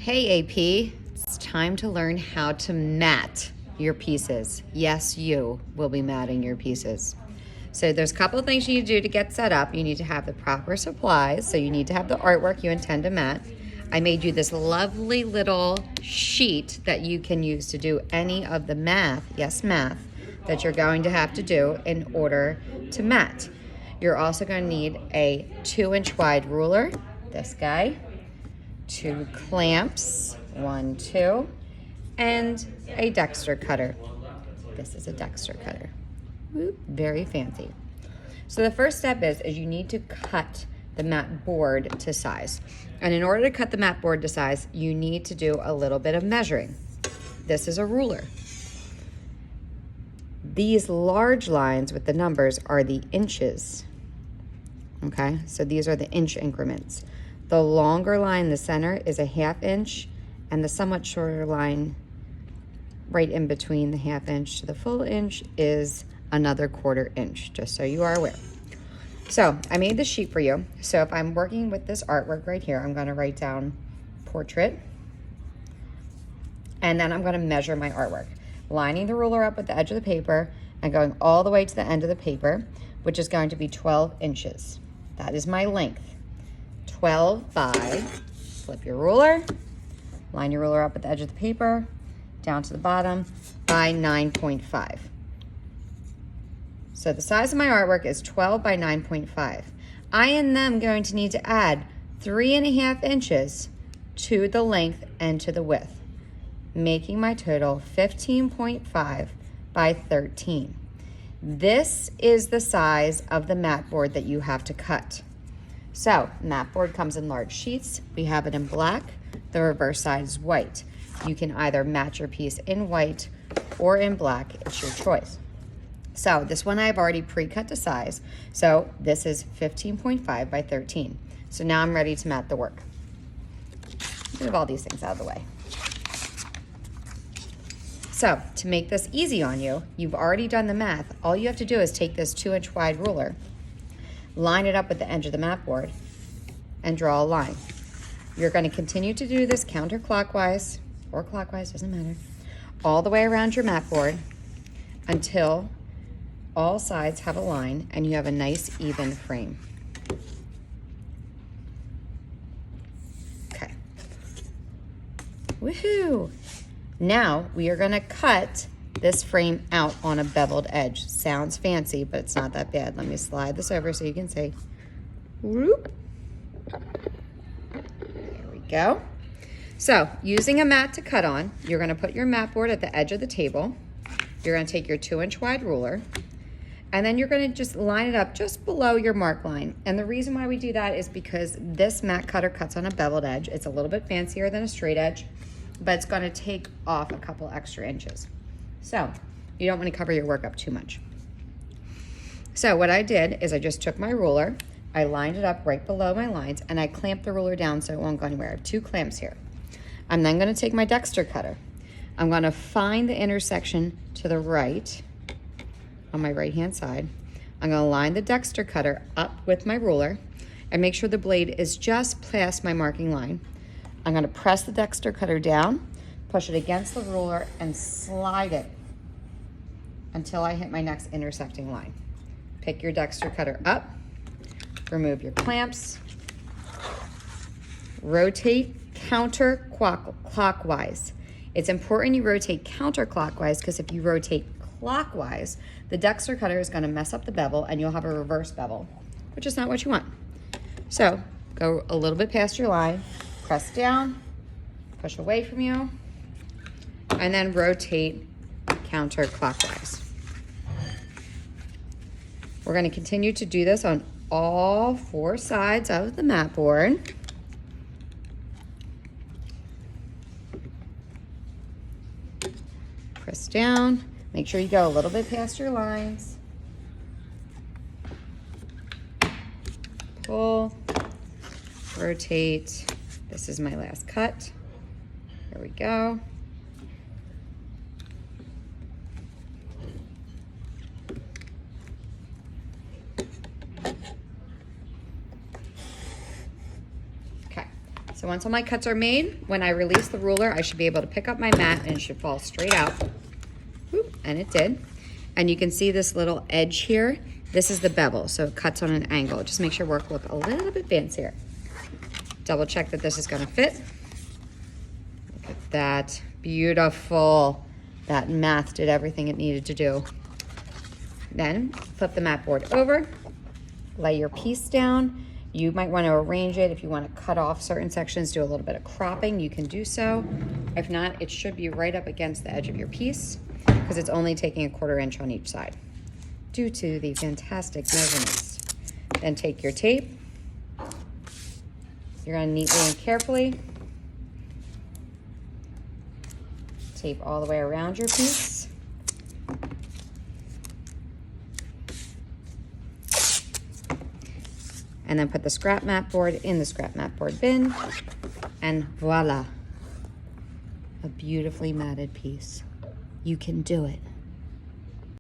Hey AP, it's time to learn how to mat your pieces. Yes, you will be matting your pieces. So there's a couple of things you need to do to get set up. You need to have the proper supplies. So you need to have the artwork you intend to mat. I made you this lovely little sheet that you can use to do any of the math, yes, math, that you're going to have to do in order to mat. You're also going to need a 2-inch wide ruler, this guy, 2 clamps, 1, 2, and a Dexter cutter. This is a Dexter cutter. Whoop, very fancy. So the first step is you need to cut the mat board to size. And in order to cut the mat board to size, you need to do a little bit of measuring. This is a ruler. These large lines with the numbers are the inches. Okay, so these are the inch increments. The longer line in the center is a 1/2 inch, and the somewhat shorter line right in between the 1/2 inch to the full inch is another 1/4 inch, just so you are aware. So I made this sheet for you. So if I'm working with this artwork right here, I'm gonna write down portrait, and then I'm gonna measure my artwork, lining the ruler up with the edge of the paper and going all the way to the end of the paper, which is going to be 12 inches. That is my length. 12 by, flip your ruler, line your ruler up at the edge of the paper, down to the bottom, by 9.5. So the size of my artwork is 12 by 9.5. I am then going to need to add 3.5 inches to the length and to the width, making my total 15.5 by 13. This is the size of the mat board that you have to cut. So mat board comes in large sheets. We have it in black. The reverse side is white. You can either match your piece in white or in black. It's your choice. So this one I've already pre-cut to size. So this is 15.5 by 13. So now I'm ready to mat the work. Move all these things out of the way. So to make this easy on you, you've already done the math. All you have to do is take this 2-inch wide ruler, line it up with the edge of the mat board, and draw a line. You're going to continue to do this counterclockwise or clockwise, doesn't matter, all the way around your mat board until all sides have a line and you have a nice even frame. Okay. Woohoo! Now we are going to cut this frame out on a beveled edge. Sounds fancy, but it's not that bad. Let me slide this over so you can see. Whoop. There we go. So using a mat to cut on, you're going to put your mat board at the edge of the table. You're going to take your 2-inch wide ruler, and then you're going to just line it up just below your mark line. And the reason why we do that is because this mat cutter cuts on a beveled edge. It's a little bit fancier than a straight edge, but it's going to take off a couple extra inches. So you don't want to cover your work up too much. So what I did is I just took my ruler, I lined it up right below my lines, and I clamped the ruler down so it won't go anywhere. I have 2 clamps here. I'm then going to take my Dexter cutter. I'm going to find the intersection to the right on my right-hand side. I'm going to line the Dexter cutter up with my ruler and make sure the blade is just past my marking line. I'm going to press the Dexter cutter down, push it against the ruler, and slide it until I hit my next intersecting line. Pick your Dexter cutter up, remove your clamps, rotate counterclockwise. It's important you rotate counterclockwise because if you rotate clockwise, the Dexter cutter is going to mess up the bevel and you'll have a reverse bevel, which is not what you want. So go a little bit past your line, press down, push away from you, and then rotate counterclockwise. We're going to continue to do this on all 4 sides of the mat board. Press down, make sure you go a little bit past your lines. Pull, rotate. This is my last cut. There we go. Okay, So So once all my cuts are made, when I release the ruler, I should be able to pick up my mat and it should fall straight out. Whoop, and it did. And you can see this little edge here. This is the bevel, so it cuts on an angle. Just makes your work look a little bit fancier. Double check that this is gonna fit. Look at that, beautiful. That math did everything it needed to do. Then flip the mat board over, lay your piece down. You might want to arrange it. If you want to cut off certain sections, do a little bit of cropping, you can do so. If not, it should be right up against the edge of your piece because it's only taking 1/4 inch on each side due to the fantastic measurements. Then take your tape. You're going to neatly and carefully tape all the way around your piece. And then put the scrap mat board in the scrap mat board bin. And voila, a beautifully matted piece. You can do it.